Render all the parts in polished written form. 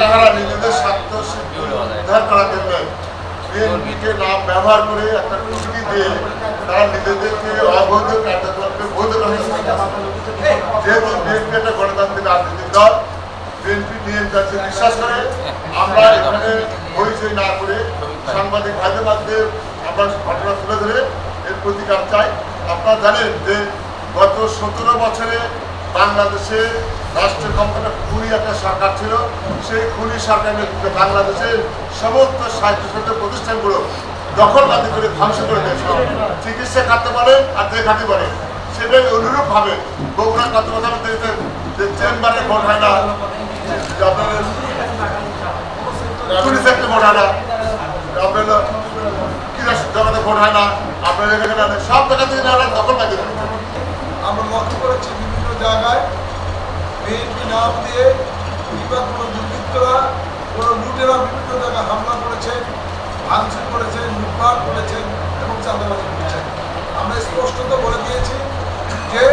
তাহারা নিজেদের স্বার্থ উদ্ধার করার জন্য বিএনপিকে নাম ব্যবহার করে একটা টুকরি দিয়ে তারা নিজেদেরকে অবৈধ কার্যক্রমকে বৈধ করার চেষ্টা করে। যেহেতু বিএনপি একটা গণতান্ত্রিক রাজনৈতিক দল, বিএনপি নিয়মতান্ত্রে বিশ্বাস করে, আমরা এখানে হইচই না করে সাংবাদিক ভাইদের মাধ্যমে আমরা ঘটনা তুলে ধরে এর প্রতিকার চাই। আপনারা জানেন যে গত 17 বছরে বাংলাদেশে রাষ্ট্রের ক্ষমতাটা খুনি একটা সরকার ছিল। সেই খুনি সরকারের নেতৃত্বে বাংলাদেশের সমস্ত স্বায়ত্তশাসিত প্রতিষ্ঠানগুলো দখলবাদী করে ধ্বংস করে দিয়েছিল। চিকিৎসা খাতে বলেন আর যে খাতে বলেন, সেটাই অনুরূপভাবে বগুড়া কত কথা যে চেম্বারে ভোট হয় না, পুলিশ একটা ভোট হয় না, আপনার জগতে ভোট হয় না, আপনার এখানে সব জায়গা থেকে দখলবাদী। আমরা লক্ষ্য করেছি বিভিন্ন জায়গায় বিএনপি নাম দিয়ে কিংবা কোনো দুর্বৃত্তরা কোনো লুটেরা বিভিন্ন জায়গায় হামলা করেছে, ভাঙচুর করেছেন, লুটপাট করেছেন এবং চাঁদাবাজি করেছেন। আমরা স্পষ্টত বলে দিয়েছি যে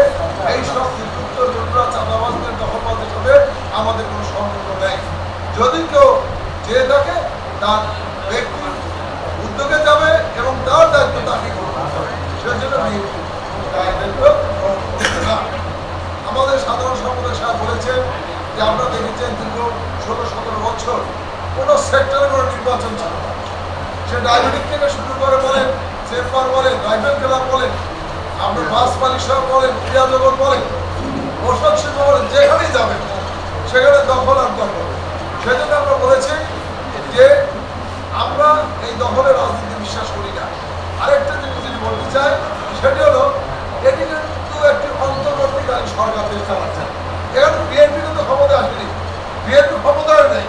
এই সব দুর্বৃত্ত লুটরা চাঁদাবাজদের দখলবাজের সাথে আমাদের কোনো সম্পর্ক নেই। যদি কেউ চেয়ে থাকে তার ব্যক্তি উদ্যোগে যাবে এবং তার দায়িত্ব তাকে গ্রহণ করতে হবে। সেজন্য আমাদের সাধারণ সম্পাদক সাহেব বলেছেন যে আমরা দেখেছেন দীর্ঘ 16-17 বছর কোনো সেক্টরে কোনো নির্বাচন ছিল না। সে ডায়াবেটিক থেকে শুরু করে বলেন, চেম্বার বলেন, রাইফেল ক্লাব বলেন, আপনি বাস মালিক সাহেব বলেন, ক্রীড়া জগৎ বলেন, পোশাক শিল্প বলেন, যেখানেই যাবেন সেখানে দখল আর দখল। সেজন্য আমরা বলেছি যে আমরা এই দখলের রাজনীতি বিশ্বাস করি না। আরেকটা জিনিস যদি বলতে চাই সেটি হলো এটি কিন্তু একটি অন্তর্বর্তীকালীন সরকার দেশ চালাচ্ছে। এখানে বিএনপি কিন্তু ক্ষমতায় আসেনি, বিএনপি ক্ষমতায় নেই।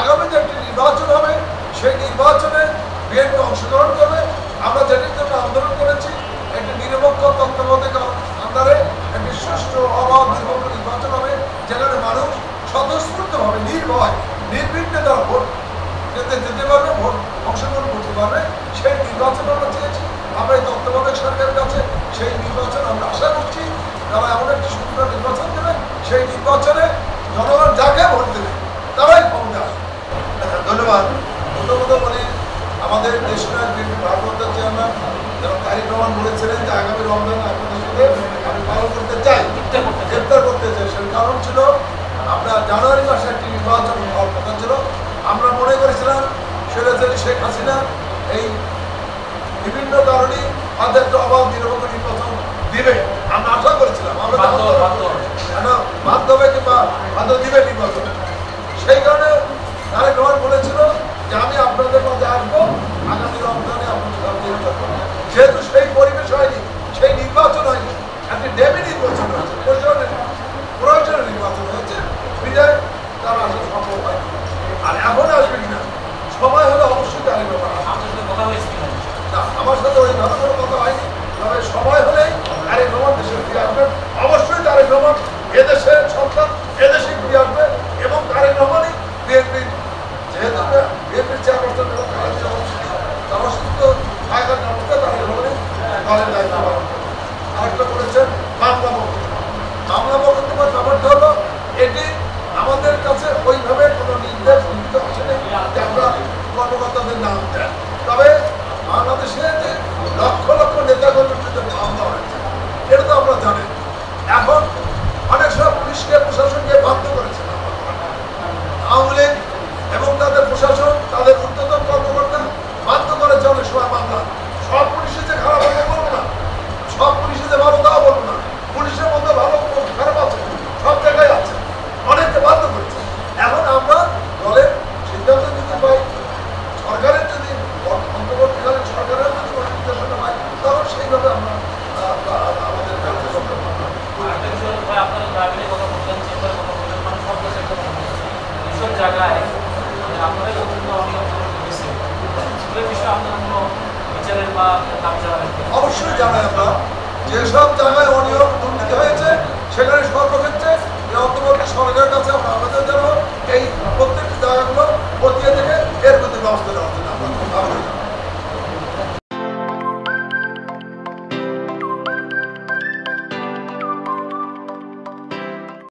আগামী যে একটি নির্বাচন হবে সেই নির্বাচনে বিএনপি অংশগ্রহণ করবে। আমরা যেটির জন্য আন্দোলন করেছি একটি নিরপেক্ষ তত্ত্বাবধায়ক আন্ডারে একটি সুষ্ঠু অবাধ নিরপেক্ষ নির্বাচন হবে, যেখানে মানুষ স্বতঃস্ফূর্তভাবে নির্ভয় নির্বিঘ্নে তারা ভোট যেতে পারবে, ভোট অংশগ্রহণ করতে পারবে। সেই নির্বাচন আমরা চেয়েছি। আমরা এই তত্ত্বাবধায়ক সরকারের কাছে সেই নির্বাচন আমরা আশা করছি তারা এমন একটি সুন্দর নির্বাচন দেবে, সেই নির্বাচনে জনগণ যাকে ভোট দেবে তারাই ক্ষমতা আসবে। ধন্যবাদ। প্রথমত বলি আমাদের দেশনায়ক বিএনপি ভারপ্রাপ্ত চেয়ারম্যান যারা তারিক রহমান বলেছিলেন যে আগামী রমজান আপনাদের সাথে আমি পালন করতে চাই, গ্রেপ্তার করতে চাই। সেই কারণ ছিল আমরা জানুয়ারি মাসে একটি নির্বাচন হওয়ার কথা ছিল। আমরা মনে করেছিলাম স্বৈরাচারী শেখ হাসিনা এই বিভিন্ন কারণে হয়তো একটা অবাধ নিরপেক্ষ নির্বাচন দিবে, আমরা আশা করেছিলাম। আমরা বাধ্য হবে কিংবা বাধ্য দিবে নির্বাচন। সেই কারণে তারেক রহমান বলেছিল যে আমি আপনাদের মাঝে আসবো আগামী রমজানে আপনাদের। যেহেতু সেই পরিবেশ হয়নি, সেই নির্বাচন হয়নি, একটি ডেমি নির্বাচন হয়েছে, প্রয়োজনীয় নির্বাচন হয়েছে, বিদায় তারা আসলে সম্ভব হয়। আর এখন আসবে কিনা সময় হলে অবশ্যই তারেক রহমান না, আমার সাথে ওইভাবে কোনো কথা হয়নি। তবে সময় হলেই তারেক রহমান দেশে ফিরে আসবেন। অবশ্যই তারেক রহমান এদেশের সন্তান, এদেশে ফিরে আসবে এবং তারেক রহমানই বিএনপির যেহেতু বিএনপির চেয়ারপারসন এবং সমস্ত জায়গার ব্যবস্থা তারেক রহমানই দলের দায়িত্ব পালন করবে। আরেকটা বলেছেন মামলা বক্তব্য ব্যাপারটা হলো এটি আমাদের কাছে ওইভাবে কোনো নির্দেশ লিখিত আসেনি যে আমরা কর্মকর্তাদের নাম দেন। তবে বাংলাদেশে যে লক্ষ লক্ষ নেতাকর্মীর বিরুদ্ধে মামলা হয়েছে এটা তো আমরা জানি। এখন অনেক সময় পুলিশকে প্রশাসনকে বাধ্য করেছে আওয়ামী লীগ এবং তাদের প্রশাসন, তাদের ঊর্ধ্বতন কর্মকর্তা বাধ্য করেছে অনেক সময় মামলা। সব পুলিশে যে খারাপ হবে বলবো না, সব পুলিশে যে ভালো তাও বলবো না। পুলিশের মধ্যে ভালো খারাপ আছে, সব জায়গায় আছে, অনেককে বাধ্য করেছে। এখন আমরা দলের সিদ্ধান্ত নিতে পাই, সরকারের যদি অন্তর্বর্তীকালীন সরকারের যদি কোনো নির্দেশনা পাই তখন সেইভাবে আমরা আমাদের কাছে করতে পারবো। অবশ্যই জানাই আমরা যেসব জায়গায় অনিয়ম দুর্নীতি হয়েছে সেখানে সর্বক্ষেত্রে